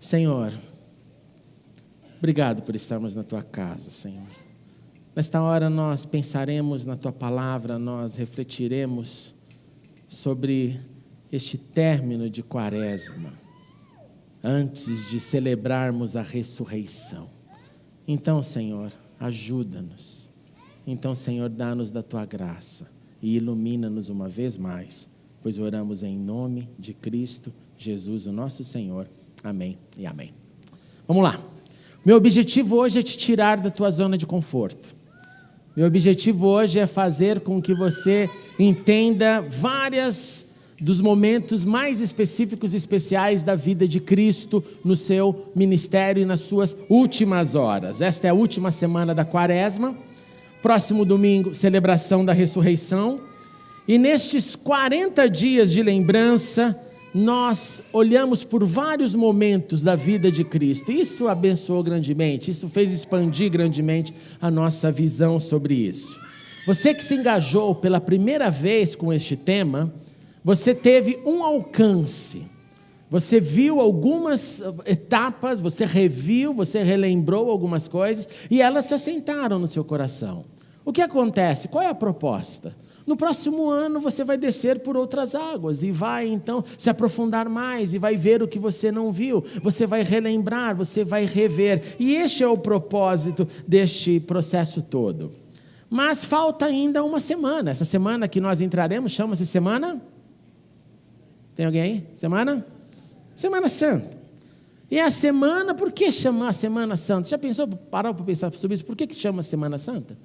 Senhor, obrigado por estarmos na Tua casa, Senhor. Nesta hora nós pensaremos na Tua palavra, nós refletiremos sobre este término de Quaresma, antes de celebrarmos a ressurreição. Então, Senhor, ajuda-nos. Então, Senhor, dá-nos da Tua graça e ilumina-nos uma vez mais, pois oramos em nome de Cristo Jesus, o nosso Senhor. Amém e amém. Vamos lá. Meu objetivo hoje é te tirar da tua zona de conforto. Meu objetivo hoje é fazer com que você entenda várias dos momentos mais específicos e especiais da vida de Cristo no seu ministério e nas suas últimas horas. Esta é a última semana da Quaresma. Próximo domingo, celebração da ressurreição. E nestes 40 dias de lembrança, nós olhamos por vários momentos da vida de Cristo. Isso abençoou grandemente, isso fez expandir grandemente a nossa visão sobre isso. Você que se engajou pela primeira vez com este tema, você teve um alcance. Você viu algumas etapas, você reviu, você relembrou algumas coisas e elas se assentaram no seu coração. O que acontece? Qual é a proposta? No próximo ano você vai descer por outras águas e vai então se aprofundar mais e vai ver o que você não viu. Você vai relembrar, você vai rever. E este é o propósito deste processo todo. Mas falta ainda uma semana. Essa semana que nós entraremos chama-se semana... Tem alguém aí? Semana? Semana Santa. E a semana, por que chamar Semana Santa? Você já pensou, parou para pensar sobre isso? Por que chama Semana Santa?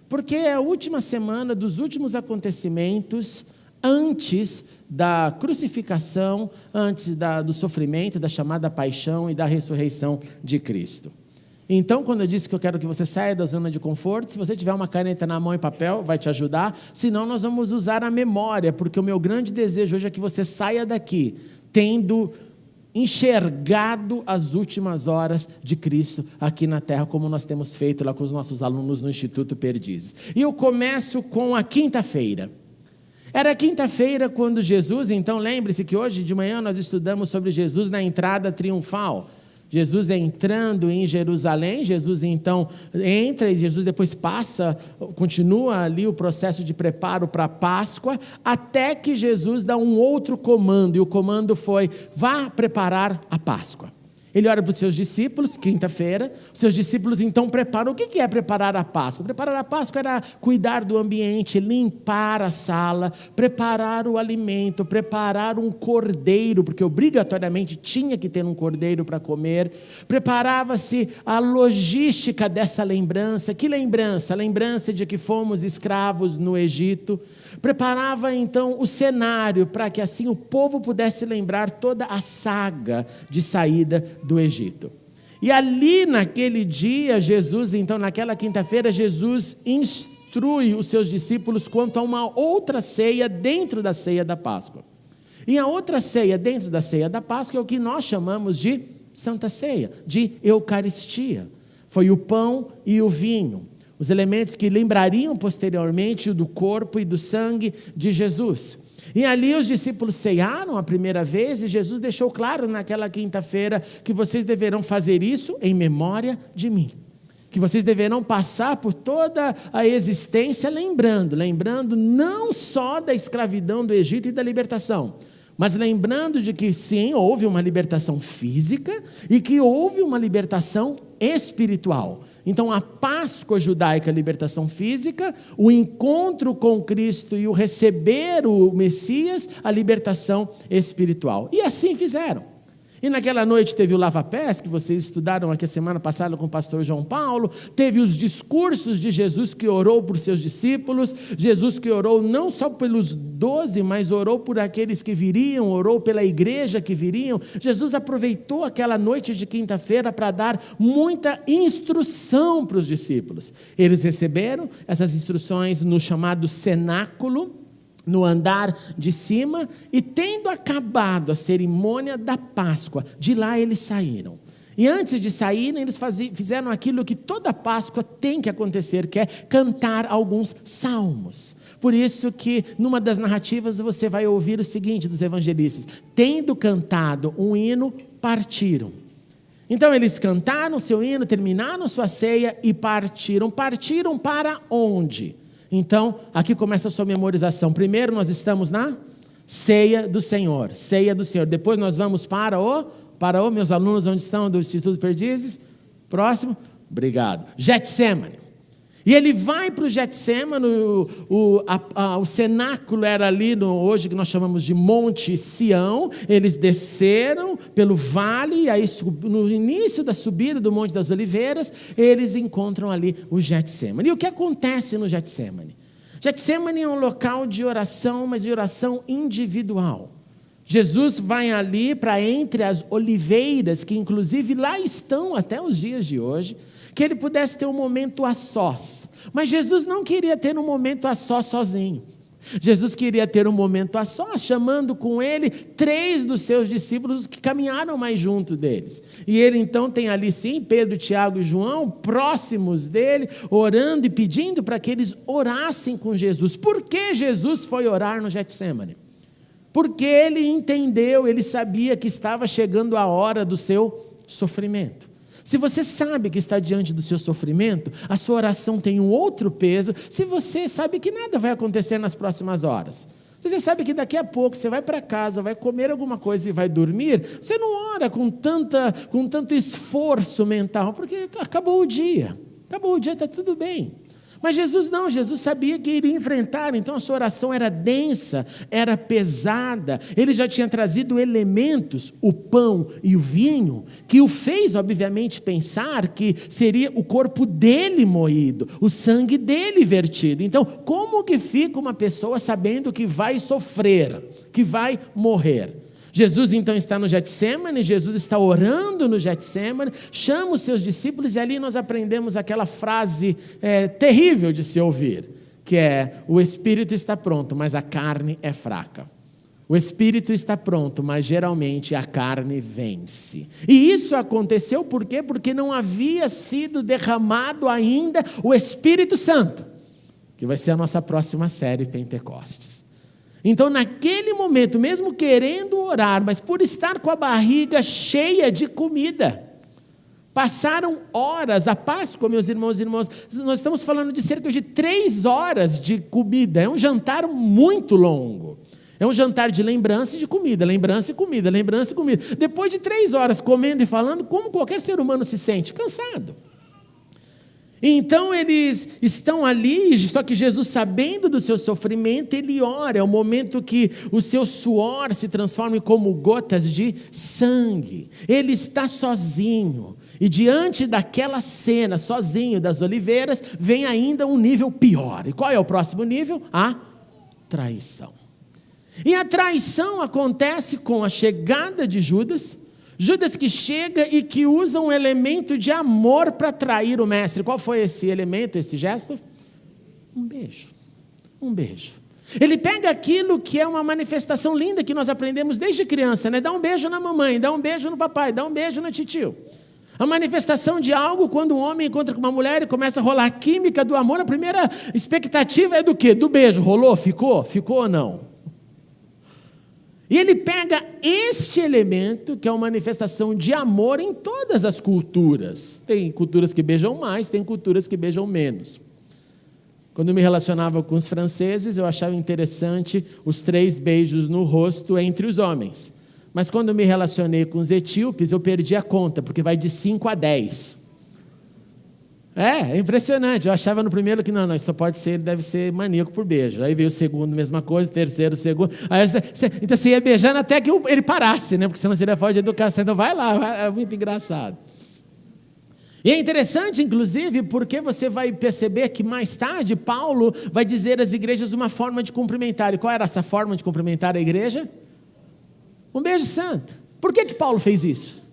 Porque é a última semana dos últimos acontecimentos antes da crucificação, antes do sofrimento, da chamada paixão e da ressurreição de Cristo. Então, quando eu disse que eu quero que você saia da zona de conforto, se você tiver uma caneta na mão e papel, vai te ajudar. Senão, nós vamos usar a memória, porque o meu grande desejo hoje é que você saia daqui, tendo enxergado as últimas horas de Cristo aqui na terra, como nós temos feito lá com os nossos alunos no Instituto Perdizes. E eu começo com a quinta-feira. Era quinta-feira quando Jesus, então lembre-se que hoje de manhã nós estudamos sobre Jesus na entrada triunfal. Jesus entrando em Jerusalém, Jesus então entra e Jesus depois passa, continua ali o processo de preparo para a Páscoa, até que Jesus dá um outro comando, e o comando foi: vá preparar a Páscoa. Ele olha para os seus discípulos, quinta-feira, os seus discípulos então preparam. O que é preparar a Páscoa? Preparar a Páscoa era cuidar do ambiente, limpar a sala, preparar o alimento, preparar um cordeiro, porque obrigatoriamente tinha que ter um cordeiro para comer. Preparava-se a logística dessa lembrança. Que lembrança? A lembrança de que fomos escravos no Egito. Preparava então o cenário para que assim o povo pudesse lembrar toda a saga de saída do Egito. E ali naquele dia, Jesus, então naquela quinta-feira, Jesus instrui os seus discípulos quanto a uma outra ceia dentro da ceia da Páscoa. E a outra ceia dentro da ceia da Páscoa é o que nós chamamos de Santa Ceia, de Eucaristia. Foi o pão e o vinho, os elementos que lembrariam posteriormente do corpo e do sangue de Jesus. E ali os discípulos ceiaram a primeira vez e Jesus deixou claro naquela quinta-feira que vocês deverão fazer isso em memória de mim. Que vocês deverão passar por toda a existência lembrando não só da escravidão do Egito e da libertação, mas lembrando de que sim, houve uma libertação física e que houve uma libertação espiritual. Então a Páscoa judaica, a libertação física, o encontro com Cristo e o receber o Messias, a libertação espiritual. E assim fizeram. E naquela noite teve o lava-pés, que vocês estudaram aqui a semana passada com o pastor João Paulo, teve os discursos de Jesus que orou por seus discípulos, Jesus que orou não só pelos 12, mas orou por aqueles que viriam, orou pela igreja que viriam. Jesus aproveitou aquela noite de quinta-feira para dar muita instrução para os discípulos. Eles receberam essas instruções no chamado cenáculo, no andar de cima, e tendo acabado a cerimônia da Páscoa, de lá eles saíram. E antes de saírem, eles fizeram aquilo que toda Páscoa tem que acontecer, que é cantar alguns salmos. Por isso que numa das narrativas você vai ouvir o seguinte dos evangelistas: tendo cantado um hino, partiram. Então eles cantaram seu hino, terminaram sua ceia e partiram. Partiram para onde? Então, aqui começa a sua memorização. Primeiro nós estamos na ceia do Senhor. Ceia do Senhor. Depois nós vamos para o, meus alunos, onde estão do Instituto Perdizes? Próximo. Obrigado. Getsemane. E ele vai para o Getsemane, o cenáculo era ali, hoje que nós chamamos de Monte Sião. Eles desceram pelo vale, e aí no início da subida do Monte das Oliveiras, eles encontram ali o Getsemane. E o que acontece no Getsemane? Getsemane é um local de oração, mas de oração individual. Jesus vai ali para entre as oliveiras, que inclusive lá estão até os dias de hoje, que ele pudesse ter um momento a sós. Mas Jesus não queria ter um momento a sós sozinho. Jesus queria ter um momento a sós, chamando com ele 3 dos seus discípulos que caminharam mais junto deles. E ele então tem ali sim, Pedro, Tiago e João, próximos dele, orando e pedindo para que eles orassem com Jesus. Por que Jesus foi orar no Getsemane? Porque ele entendeu, ele sabia que estava chegando a hora do seu sofrimento. Se você sabe que está diante do seu sofrimento, a sua oração tem um outro peso. Se você sabe que nada vai acontecer nas próximas horas, se você sabe que daqui a pouco você vai para casa, vai comer alguma coisa e vai dormir, você não ora com tanto esforço mental, porque acabou o dia, está tudo bem. Mas Jesus não, Jesus sabia que iria enfrentar, então a sua oração era densa, era pesada. Ele já tinha trazido elementos, o pão e o vinho, que o fez, obviamente, pensar que seria o corpo dele moído, o sangue dele vertido. Então, como que fica uma pessoa sabendo que vai sofrer, que vai morrer? Jesus então está no Getsemane, Jesus está orando no Getsemane, chama os seus discípulos e ali nós aprendemos aquela frase terrível de se ouvir, que é: o espírito está pronto, mas a carne é fraca. O espírito está pronto, mas geralmente a carne vence. E isso aconteceu por quê? Porque não havia sido derramado ainda o Espírito Santo, que vai ser a nossa próxima série, Pentecostes. Então, naquele momento, mesmo querendo orar, mas por estar com a barriga cheia de comida, passaram horas. A Páscoa, meus irmãos e irmãs, nós estamos falando de cerca de 3 horas de comida. É um jantar muito longo. É um jantar de lembrança e de comida, lembrança e comida, lembrança e comida. Depois de 3 horas comendo e falando, como qualquer ser humano se sente? Cansado. Então eles estão ali, só que Jesus, sabendo do seu sofrimento, ele ora. É o momento que o seu suor se transforma como gotas de sangue. Ele está sozinho. E diante daquela cena, sozinho das oliveiras, vem ainda um nível pior. E qual é o próximo nível? A traição. E a traição acontece com a chegada de Judas. Judas que chega e que usa um elemento de amor para trair o mestre. Qual foi esse elemento, esse gesto? Um beijo. Um beijo. Ele pega aquilo que é uma manifestação linda que nós aprendemos desde criança, né? Dá um beijo na mamãe, dá um beijo no papai, dá um beijo no titio. A manifestação de algo, quando um homem encontra com uma mulher e começa a rolar a química do amor, a primeira expectativa é do quê? Do beijo. Rolou? Ficou? Ficou ou não? E ele pega este elemento, que é uma manifestação de amor em todas as culturas. Tem culturas que beijam mais, tem culturas que beijam menos. Quando eu me relacionava com os franceses, eu achava interessante os 3 beijos no rosto entre os homens. Mas quando eu me relacionei com os etíopes, eu perdi a conta, porque vai de 5 a 10. É impressionante. Eu achava no primeiro que não, isso só pode ser, ele deve ser maníaco por beijo. Aí veio o segundo, mesma coisa, terceiro, segundo. Aí então você ia beijando até que ele parasse, né? Porque senão seria falta de educação. Então vai lá, é muito engraçado. E é interessante, inclusive, porque você vai perceber que mais tarde Paulo vai dizer às igrejas uma forma de cumprimentar. E qual era essa forma de cumprimentar a igreja? Um beijo santo. Por que Paulo fez isso?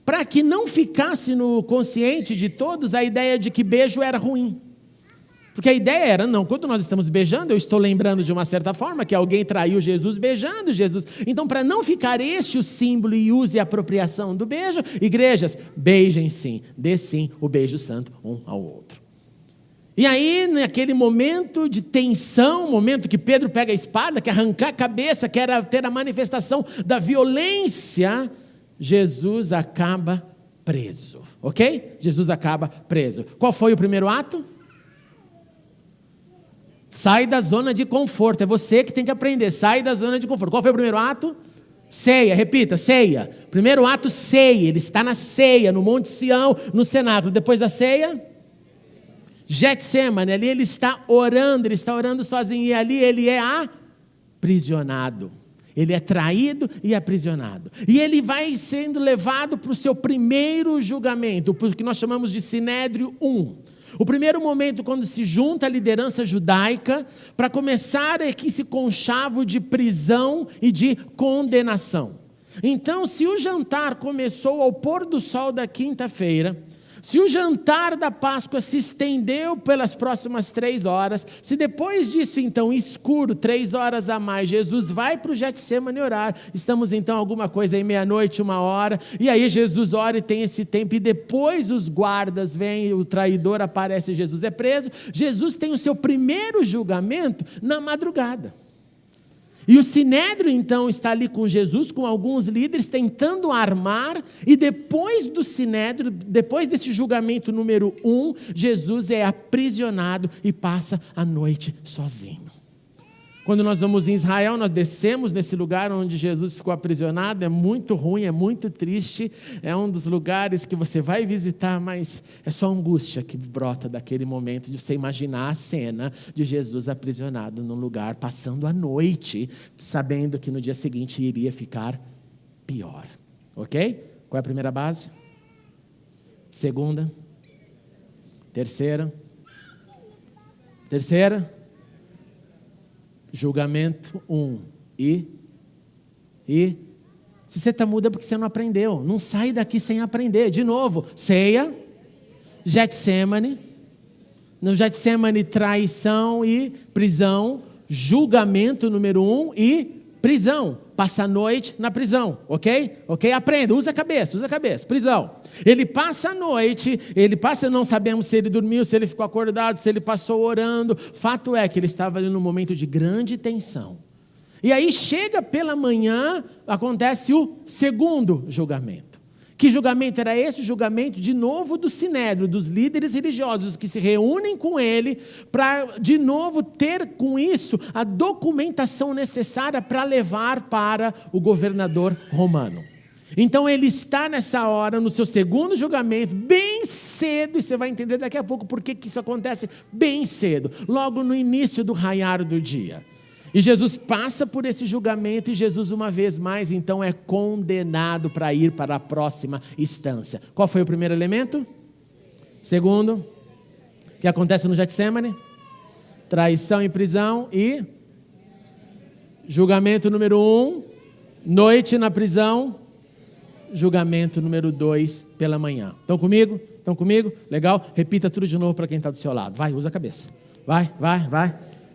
Para que não ficasse no consciente de todos a ideia de que beijo era ruim. Porque a ideia era, não, quando nós estamos beijando, eu estou lembrando de uma certa forma que alguém traiu Jesus beijando Jesus. Então, para não ficar este o símbolo e use a apropriação do beijo, igrejas, beijem sim, dê sim o beijo santo um ao outro. E aí, naquele momento de tensão, momento que Pedro pega a espada, quer arrancar a cabeça, quer ter a manifestação da violência, Jesus acaba preso, ok? Jesus acaba preso. Qual foi o primeiro ato? Sai da zona de conforto, é você que tem que aprender, sai da zona de conforto. Qual foi o primeiro ato? Ceia, repita, ceia. Primeiro ato, ceia, ele está na ceia, no Monte Sião, no cenáculo. Depois da ceia, Getsemane, ali ele está orando sozinho, e ali ele é aprisionado. Ele é traído e aprisionado. E ele vai sendo levado para o seu primeiro julgamento, o que nós chamamos de Sinédrio I. O primeiro momento quando se junta a liderança judaica para começar esse conchavo de prisão e de condenação. Então, se o jantar começou ao pôr do sol da quinta-feira, se o jantar da Páscoa se estendeu pelas próximas 3 horas, se depois disso, então, escuro, 3 horas a mais, Jesus vai para o Getsemane orar, estamos então alguma coisa aí, meia-noite, 1h, e aí Jesus ora e tem esse tempo, e depois os guardas vêm, o traidor aparece, Jesus é preso, Jesus tem o seu primeiro julgamento na madrugada. E o Sinédrio, então, está ali com Jesus, com alguns líderes, tentando armar, e depois do Sinédrio, depois desse julgamento número 1, Jesus é aprisionado e passa a noite sozinho. Quando nós vamos em Israel, nós descemos nesse lugar onde Jesus ficou aprisionado, é muito ruim, é muito triste, é um dos lugares que você vai visitar, mas é só angústia que brota daquele momento de você imaginar a cena de Jesus aprisionado num lugar, passando a noite, sabendo que no dia seguinte iria ficar pior. Ok? Qual é a primeira base? Segunda? Terceira? Julgamento 1. E se você está mudo é porque você não aprendeu. Não sai daqui sem aprender. De novo, ceia, Getsemane. No Getsemane, traição e prisão. Julgamento número 1 e prisão. Passa a noite na prisão, ok? Ok? Aprenda, usa a cabeça, prisão. Ele passa a noite, não sabemos se ele dormiu, se ele ficou acordado, se ele passou orando. Fato é que ele estava ali num momento de grande tensão. E aí chega pela manhã, acontece o segundo julgamento. Que julgamento era esse? O julgamento de novo do Sinédrio, dos líderes religiosos que se reúnem com ele para de novo ter com isso a documentação necessária para levar para o governador romano. Então ele está nessa hora, no seu segundo julgamento, bem cedo, e você vai entender daqui a pouco por que isso acontece bem cedo, logo no início do raiar do dia. E Jesus passa por esse julgamento, e Jesus uma vez mais então é condenado para ir para a próxima instância. Qual foi o primeiro elemento? Segundo, o que acontece no Getsemane? Traição e prisão e julgamento número 1, noite na prisão. Julgamento número 2 pela manhã. Estão comigo? Legal? Repita tudo de novo para quem está do seu lado. Vai, usa a cabeça. Vai.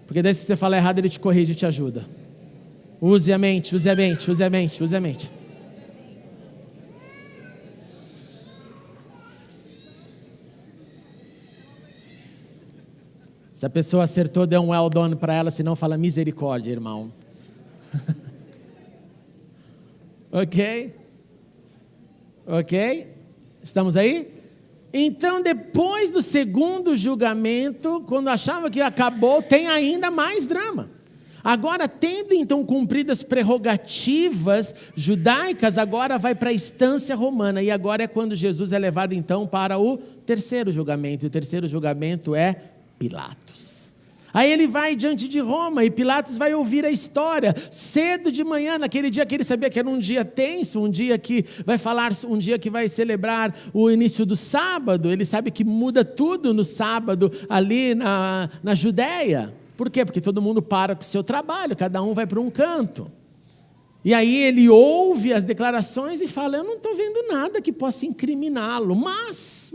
Porque daí se você falar errado, ele te corrige e te ajuda. Use a mente. Se a pessoa acertou, dê um well done para ela, senão fala misericórdia, irmão. Ok? Estamos aí? Então, depois do segundo julgamento, quando achava que acabou, tem ainda mais drama. Agora, tendo então cumprido as prerrogativas judaicas, agora vai para a instância romana. E agora é quando Jesus é levado então para o terceiro julgamento. E o terceiro julgamento é Pilatos. Aí ele vai diante de Roma e Pilatos vai ouvir a história cedo de manhã, naquele dia que ele sabia que era um dia tenso, um dia que vai celebrar o início do sábado. Ele sabe que muda tudo no sábado ali na Judéia. Por quê? Porque todo mundo para com o seu trabalho, cada um vai para um canto. E aí ele ouve as declarações e fala: eu não estou vendo nada que possa incriminá-lo, mas...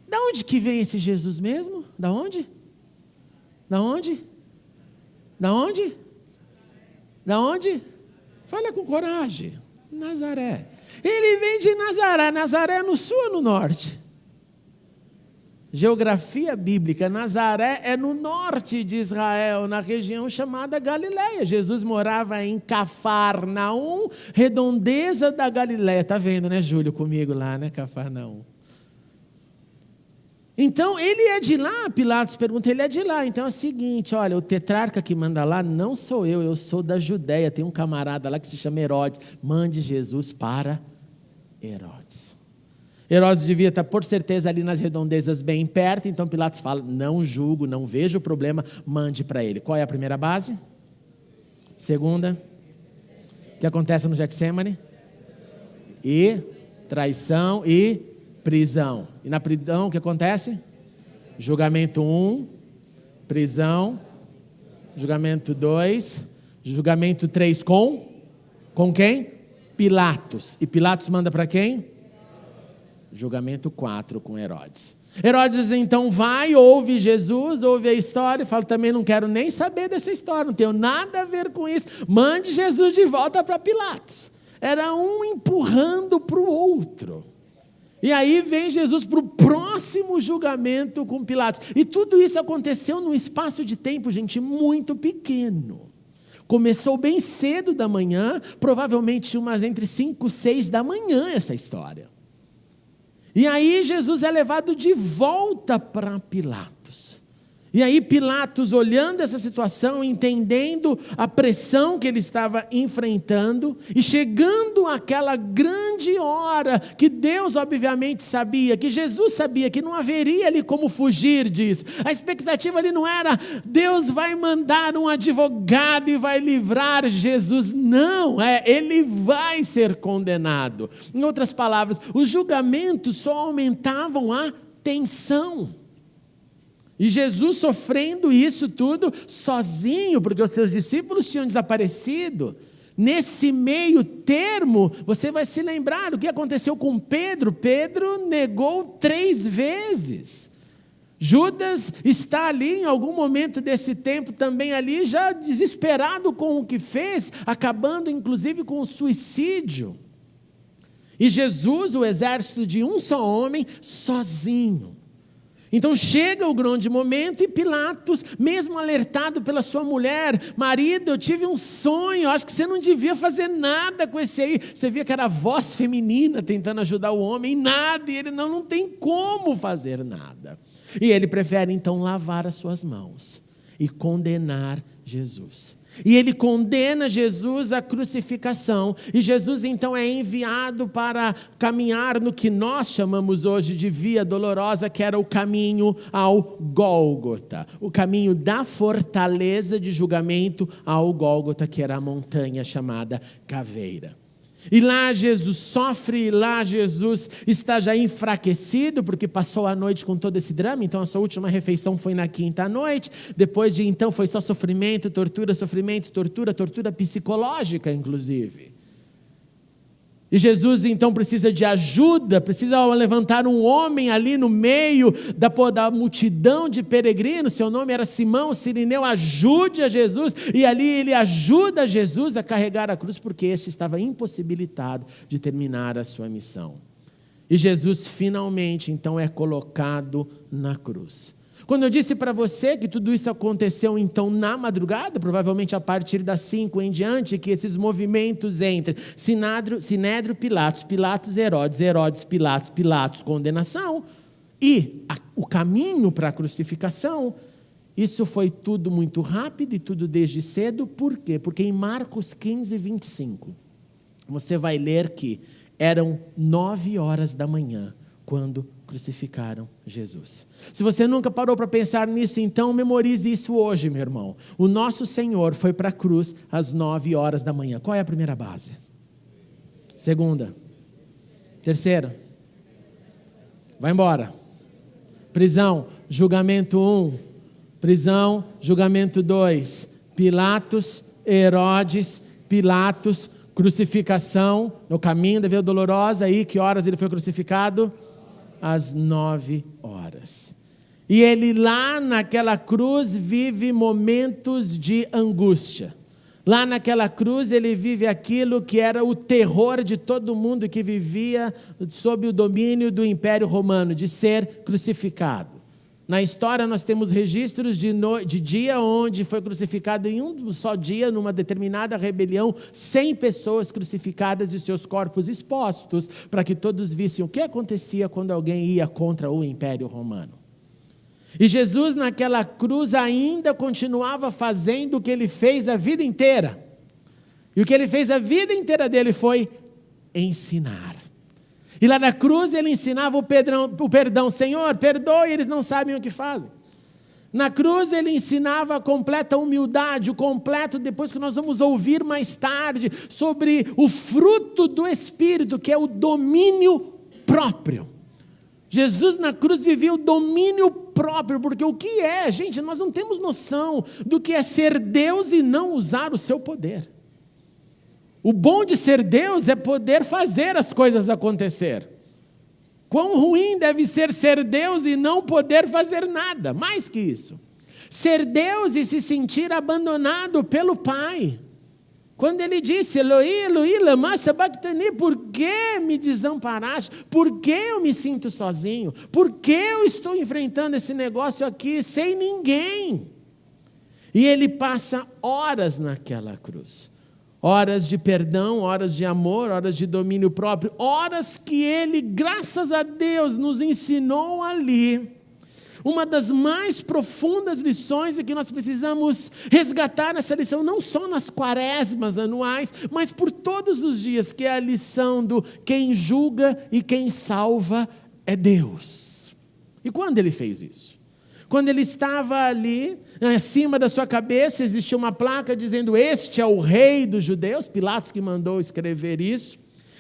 Da onde que vem esse Jesus mesmo? Da onde? Fala com coragem. Nazaré. Ele vem de Nazaré. Nazaré é no sul ou no norte? Geografia bíblica, Nazaré é no norte de Israel, na região chamada Galileia. Jesus morava em Cafarnaum, redondeza da Galileia. Está vendo, né, Júlio, comigo lá, né, Cafarnaum? Então, ele é de lá, Pilatos pergunta, ele é de lá. Então é o seguinte, olha, o tetrarca que manda lá não sou eu sou da Judéia. Tem um camarada lá que se chama Herodes. Mande Jesus para Herodes. Herodes devia estar, por certeza, ali nas redondezas bem perto. Então Pilatos fala, não julgo, não vejo problema, mande para ele. Qual é a primeira base? Segunda? O que acontece no Getsêmani? E traição e prisão. E na prisão o que acontece? Julgamento 1, prisão. Julgamento 2, julgamento 3 com quem? Pilatos. E Pilatos manda para quem? Julgamento 4 com Herodes. Herodes então vai, ouve Jesus, ouve a história e fala, também não quero nem saber dessa história, não tenho nada a ver com isso, mande Jesus de volta para Pilatos. Era um empurrando para o outro. E aí vem Jesus para o próximo julgamento com Pilatos. E tudo isso aconteceu num espaço de tempo, gente, muito pequeno. Começou bem cedo da manhã, provavelmente umas entre 5 e 6 da manhã essa história. E aí Jesus é levado de volta para Pilatos. E aí Pilatos, olhando essa situação, entendendo a pressão que ele estava enfrentando, e chegando àquela grande hora, que Deus obviamente sabia, que Jesus sabia, que não haveria ali como fugir disso. A expectativa ali não era, Deus vai mandar um advogado e vai livrar Jesus. Não, ele vai ser condenado. Em outras palavras, os julgamentos só aumentavam a tensão. E Jesus sofrendo isso tudo sozinho, porque os seus discípulos tinham desaparecido. Nesse meio termo, você vai se lembrar do que aconteceu com Pedro. Pedro negou 3 vezes. Judas está ali em algum momento desse tempo também ali, já desesperado com o que fez, acabando inclusive com o suicídio. E Jesus, o exército de um só homem, sozinho. Então chega o grande momento e Pilatos, mesmo alertado pela sua mulher, marido, eu tive um sonho, acho que você não devia fazer nada com esse aí. Você via que era a voz feminina tentando ajudar o homem, e nada, e ele não tem como fazer nada. E ele prefere então lavar as suas mãos e condenar Jesus. E ele condena Jesus à crucificação, e Jesus então é enviado para caminhar no que nós chamamos hoje de via dolorosa, que era o caminho ao Gólgota, o caminho da fortaleza de julgamento ao Gólgota, que era a montanha chamada Caveira. E lá Jesus sofre, e lá Jesus está já enfraquecido, porque passou a noite com todo esse drama. Então a sua última refeição foi na quinta noite, depois de então foi só sofrimento, tortura psicológica inclusive. E Jesus então precisa de ajuda, precisa levantar um homem ali no meio da multidão de peregrinos. Seu nome era Simão, Cirineu, ajude a Jesus. E ali ele ajuda Jesus a carregar a cruz, porque este estava impossibilitado de terminar a sua missão. E Jesus finalmente então é colocado na cruz. Quando eu disse para você que tudo isso aconteceu então na madrugada, provavelmente a partir das 5 em diante, que esses movimentos entre Sinédrio, Pilatos, Pilatos, Herodes, Pilatos, condenação, e o caminho para a crucificação, isso foi tudo muito rápido e tudo desde cedo. Por quê? Porque em Marcos 15, 25, você vai ler que eram 9 horas da manhã, quando crucificaram Jesus. Se você nunca parou para pensar nisso, então memorize isso hoje, meu irmão. O nosso Senhor foi para a cruz às 9 horas da manhã. Qual é a primeira base? Segunda. Terceira. Vai embora. Prisão, julgamento 1. Prisão, julgamento 2. Pilatos, Herodes, Pilatos, crucificação, no caminho da via dolorosa. Aí, que horas ele foi crucificado? Às 9 horas. E ele lá naquela cruz vive momentos de angústia. Lá naquela cruz ele vive aquilo que era o terror de todo mundo que vivia sob o domínio do Império Romano, de ser crucificado. Na história nós temos registros de dia onde foi crucificado em um só dia, numa determinada rebelião, 100 pessoas crucificadas e seus corpos expostos, para que todos vissem o que acontecia quando alguém ia contra o Império Romano. E Jesus naquela cruz ainda continuava fazendo o que ele fez a vida inteira. E o que ele fez a vida inteira dele foi ensinar. E lá na cruz ele ensinava o perdão. Senhor, perdoe, eles não sabem o que fazem. Na cruz ele ensinava a completa humildade, o completo, depois que nós vamos ouvir mais tarde, sobre o fruto do Espírito, que é o domínio próprio. Jesus na cruz vivia o domínio próprio, porque o que é, gente, nós não temos noção do que é ser Deus e não usar o seu poder. O bom de ser Deus é poder fazer as coisas acontecer. Quão ruim deve ser Deus e não poder fazer nada, mais que isso. Ser Deus e se sentir abandonado pelo Pai. Quando ele disse, Eloi, Eloi, lama sabachthani, por que me desamparaste? Por que eu me sinto sozinho? Por que eu estou enfrentando esse negócio aqui sem ninguém? E ele passa horas naquela cruz. Horas de perdão, horas de amor, horas de domínio próprio, horas que ele, graças a Deus, nos ensinou ali. Uma das mais profundas lições é que nós precisamos resgatar essa lição, não só nas quaresmas anuais, mas por todos os dias, que é a lição do quem julga e quem salva é Deus. E quando ele fez isso? Quando ele estava ali, acima da sua cabeça, existia uma placa dizendo, este é o rei dos judeus, Pilatos que mandou escrever isso.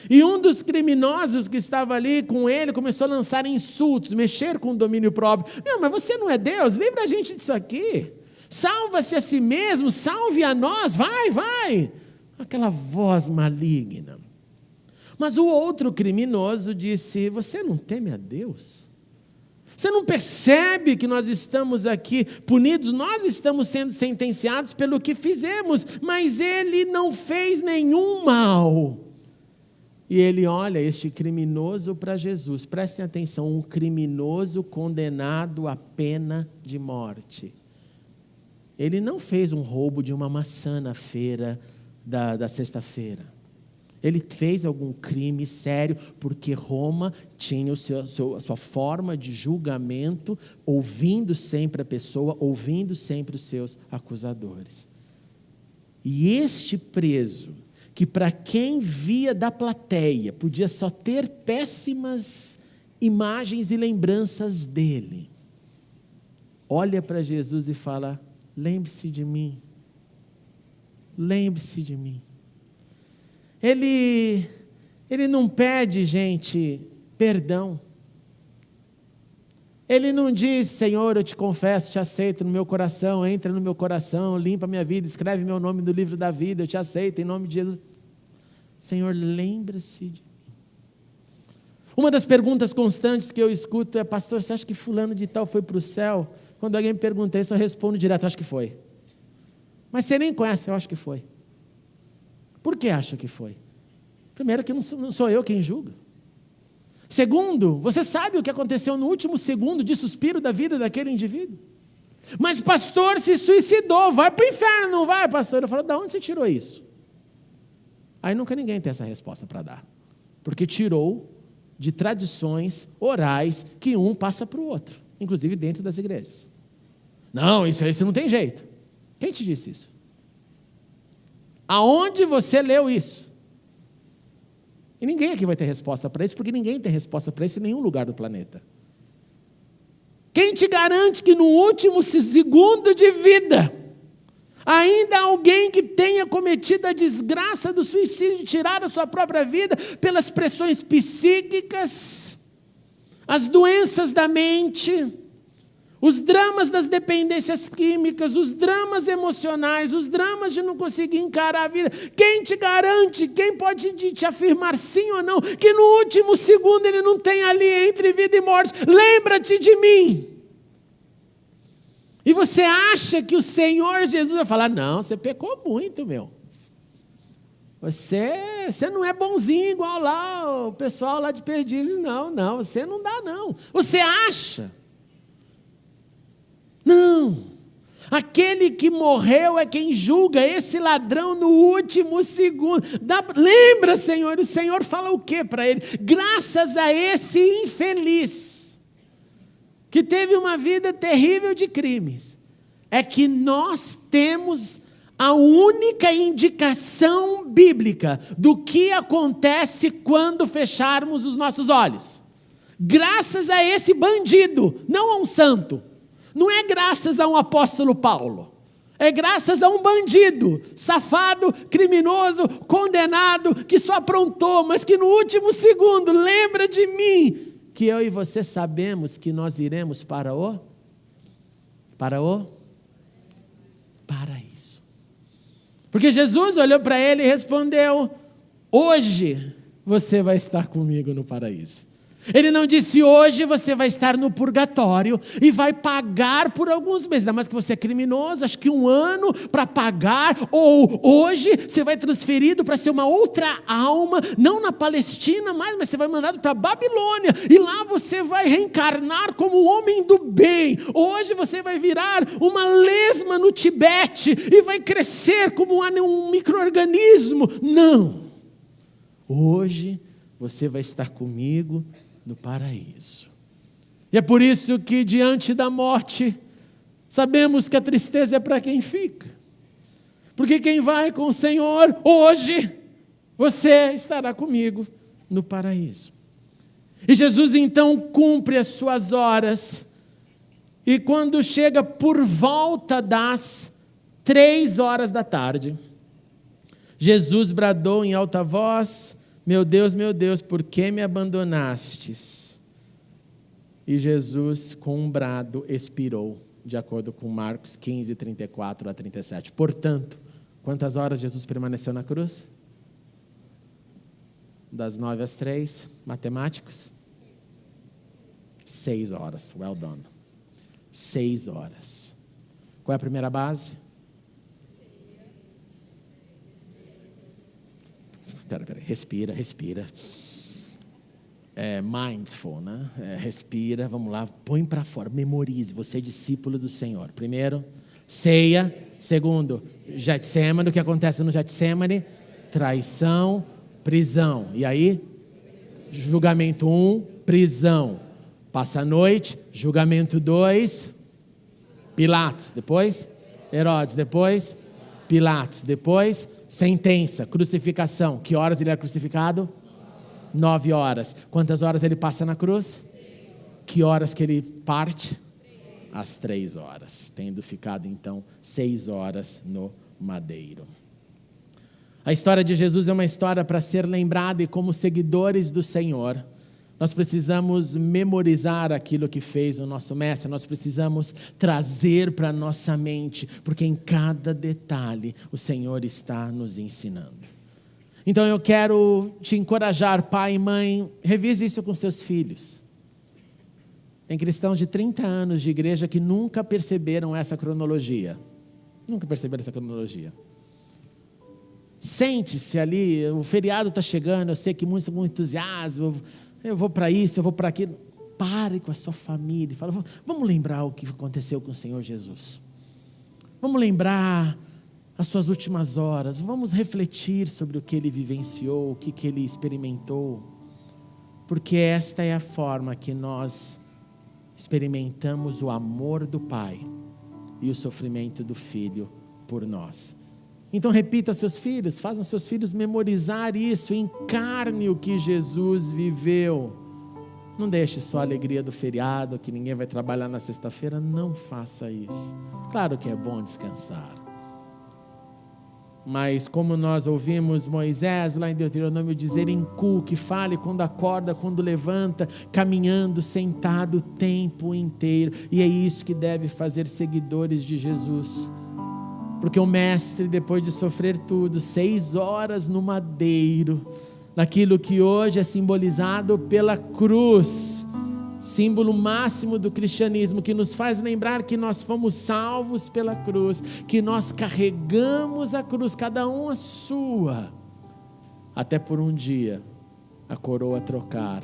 E um dos criminosos que estava ali com ele começou a lançar insultos, mexer com o domínio próprio. Não, mas você não é Deus, livra a gente disso aqui. Salva-se a si mesmo, salve a nós, vai. Aquela voz maligna. Mas o outro criminoso disse, você não teme a Deus? Você não percebe que nós estamos aqui punidos? Nós estamos sendo sentenciados pelo que fizemos, mas ele não fez nenhum mal. E ele olha este criminoso para Jesus. Prestem atenção, um criminoso condenado à pena de morte. Ele não fez um roubo de uma maçã na feira da sexta-feira. Ele fez algum crime sério, porque Roma tinha a sua forma de julgamento, ouvindo sempre a pessoa, ouvindo sempre os seus acusadores. E este preso, que para quem via da plateia, podia só ter péssimas imagens e lembranças dele, olha para Jesus e fala, lembre-se de mim, lembre-se de mim. Ele não pede, gente, perdão. Ele não diz, Senhor, eu te confesso, te aceito no meu coração, entra no meu coração, limpa minha vida, escreve meu nome no livro da vida, eu te aceito em nome de Jesus. Senhor, lembra-se de mim. Uma das perguntas constantes que eu escuto é, pastor, você acha que fulano de tal foi para o céu? Quando alguém me pergunta isso, eu respondo direto, acho que foi. Mas você nem conhece, eu acho que foi. Por que acha que foi? Primeiro que não sou eu quem julga. Segundo, você sabe o que aconteceu no último segundo de suspiro da vida daquele indivíduo? Mas pastor se suicidou, vai para o inferno, não vai, pastor? Eu falo, de onde você tirou isso? Aí nunca ninguém tem essa resposta para dar. Porque tirou de tradições orais que um passa para o outro, inclusive dentro das igrejas. Não, isso não tem jeito. Quem te disse isso? Aonde você leu isso? E ninguém aqui vai ter resposta para isso, porque ninguém tem resposta para isso em nenhum lugar do planeta. Quem te garante que no último segundo de vida, ainda há alguém que tenha cometido a desgraça do suicídio, de tirar a sua própria vida pelas pressões psíquicas, as doenças da mente, os dramas das dependências químicas, os dramas emocionais, os dramas de não conseguir encarar a vida. Quem te garante, quem pode te afirmar sim ou não, que no último segundo ele não tem ali entre vida e morte? Lembra-te de mim. E você acha que o Senhor Jesus vai falar, não, você pecou muito, meu. Você não é bonzinho igual lá, o pessoal lá de Perdizes, não, você não dá, não. Você acha Não. Aquele que morreu é quem julga esse ladrão no último segundo. Lembra, Senhor, o Senhor fala o que para ele? Graças a esse infeliz, que teve uma vida terrível de crimes, é que nós temos a única indicação bíblica do que acontece quando fecharmos os nossos olhos. Graças a esse bandido, não a um santo. Não é graças a um apóstolo Paulo. É graças a um bandido, safado, criminoso, condenado, que só aprontou, mas que no último segundo lembra de mim, que eu e você sabemos que nós iremos para o paraíso. Porque Jesus olhou para ele e respondeu: hoje você vai estar comigo no paraíso. Ele não disse: hoje você vai estar no purgatório e vai pagar por alguns meses, ainda mais que você é criminoso, acho que 1 ano para pagar, ou hoje você vai transferido para ser uma outra alma, não na Palestina mais, mas você vai mandado para a Babilônia, e lá você vai reencarnar como um homem do bem. Hoje você vai virar uma lesma no Tibete e vai crescer como um micro-organismo. Não, hoje você vai estar comigo no paraíso. E é por isso que diante da morte, sabemos que a tristeza é para quem fica. Porque quem vai com o Senhor, hoje, você estará comigo no paraíso. E Jesus então cumpre as suas horas, e quando chega por volta das 3h da tarde, Jesus bradou em alta voz: meu Deus, por que me abandonastes? E Jesus, com um brado, expirou, de acordo com Marcos 15, 34 a 37. Portanto, quantas horas Jesus permaneceu na cruz? Das 9 às 3, matemáticos? 6 horas, well done. 6 horas. Qual é a primeira base? Pera, respira. É mindful, né? Respira, vamos lá, põe para fora, memorize, você é discípulo do Senhor. Primeiro, ceia. Segundo, Getsemane, o que acontece no Getsemane? Traição, prisão. E aí? Julgamento 1, prisão. Passa a noite, julgamento 2, Pilatos. Depois, Herodes. Depois, Pilatos. Depois, sentença, crucificação. Que horas ele era crucificado? 9 horas. Quantas horas ele passa na cruz? Que horas que ele parte? Às 3 horas. Tendo ficado então 6 horas no madeiro. A história de Jesus é uma história para ser lembrada, e como seguidores do Senhor, nós precisamos memorizar aquilo que fez o nosso mestre, nós precisamos trazer para a nossa mente, porque em cada detalhe o Senhor está nos ensinando. Então eu quero te encorajar, pai e mãe, revise isso com os teus filhos. Tem cristãos de 30 anos de igreja que nunca perceberam essa cronologia. Sente-se ali, o feriado está chegando, eu sei que muitos estão com entusiasmo, eu vou para isso, eu vou para aquilo. Pare com a sua família e fala: vamos lembrar o que aconteceu com o Senhor Jesus. Vamos lembrar as suas últimas horas. Vamos refletir sobre o que Ele vivenciou, o que Ele experimentou. Porque esta é a forma que nós experimentamos o amor do Pai e o sofrimento do Filho por nós. Então repita aos seus filhos, façam seus filhos memorizar isso, encarne o que Jesus viveu. Não deixe só a alegria do feriado, que ninguém vai trabalhar na sexta-feira, não faça isso. Claro que é bom descansar. Mas como nós ouvimos Moisés lá em Deuteronômio dizer em cu, que fale quando acorda, quando levanta, caminhando, sentado o tempo inteiro. E é isso que deve fazer seguidores de Jesus. Porque o mestre, depois de sofrer tudo, 6 horas no madeiro, naquilo que hoje é simbolizado pela cruz, símbolo máximo do cristianismo, que nos faz lembrar que nós fomos salvos pela cruz, que nós carregamos a cruz, cada um a sua, até por um dia a coroa trocar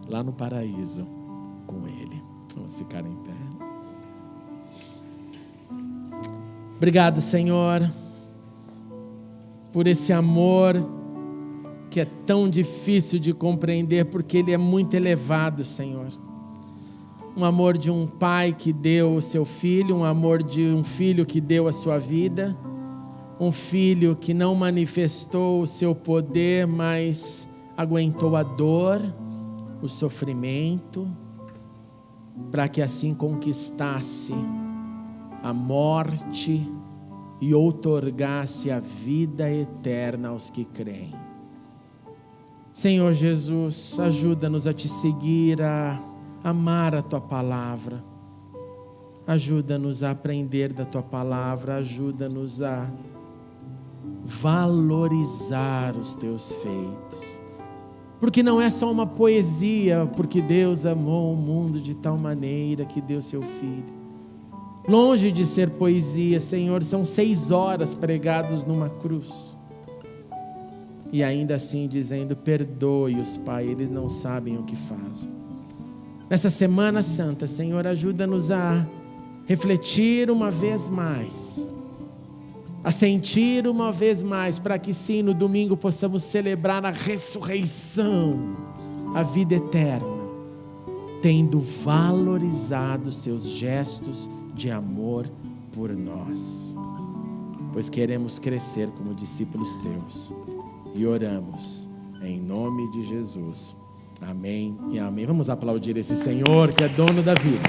lá no paraíso com Ele. Vamos ficar em pé. Obrigado, Senhor, por esse amor que é tão difícil de compreender, porque ele é muito elevado, Senhor. Um amor de um pai que deu o seu filho, um amor de um filho que deu a sua vida, um filho que não manifestou o seu poder, mas aguentou a dor, o sofrimento, para que assim conquistasse a morte e outorgasse a vida eterna aos que creem. Senhor Jesus, ajuda-nos a te seguir, a amar a tua palavra, ajuda-nos a aprender da tua palavra, ajuda-nos a valorizar os teus feitos, porque não é só uma poesia, porque Deus amou o mundo de tal maneira que deu seu Filho. Longe de ser poesia, Senhor, são 6 horas pregados numa cruz, e ainda assim dizendo: perdoe-os, Pai, eles não sabem o que fazem. Nessa Semana Santa, Senhor, ajuda-nos a refletir uma vez mais, a sentir uma vez mais, para que sim, no domingo possamos celebrar a ressurreição, a vida eterna, tendo valorizado seus gestos de amor por nós, pois queremos crescer como discípulos teus, e oramos em nome de Jesus. Amém e amém. Vamos aplaudir esse Senhor que é dono da vida.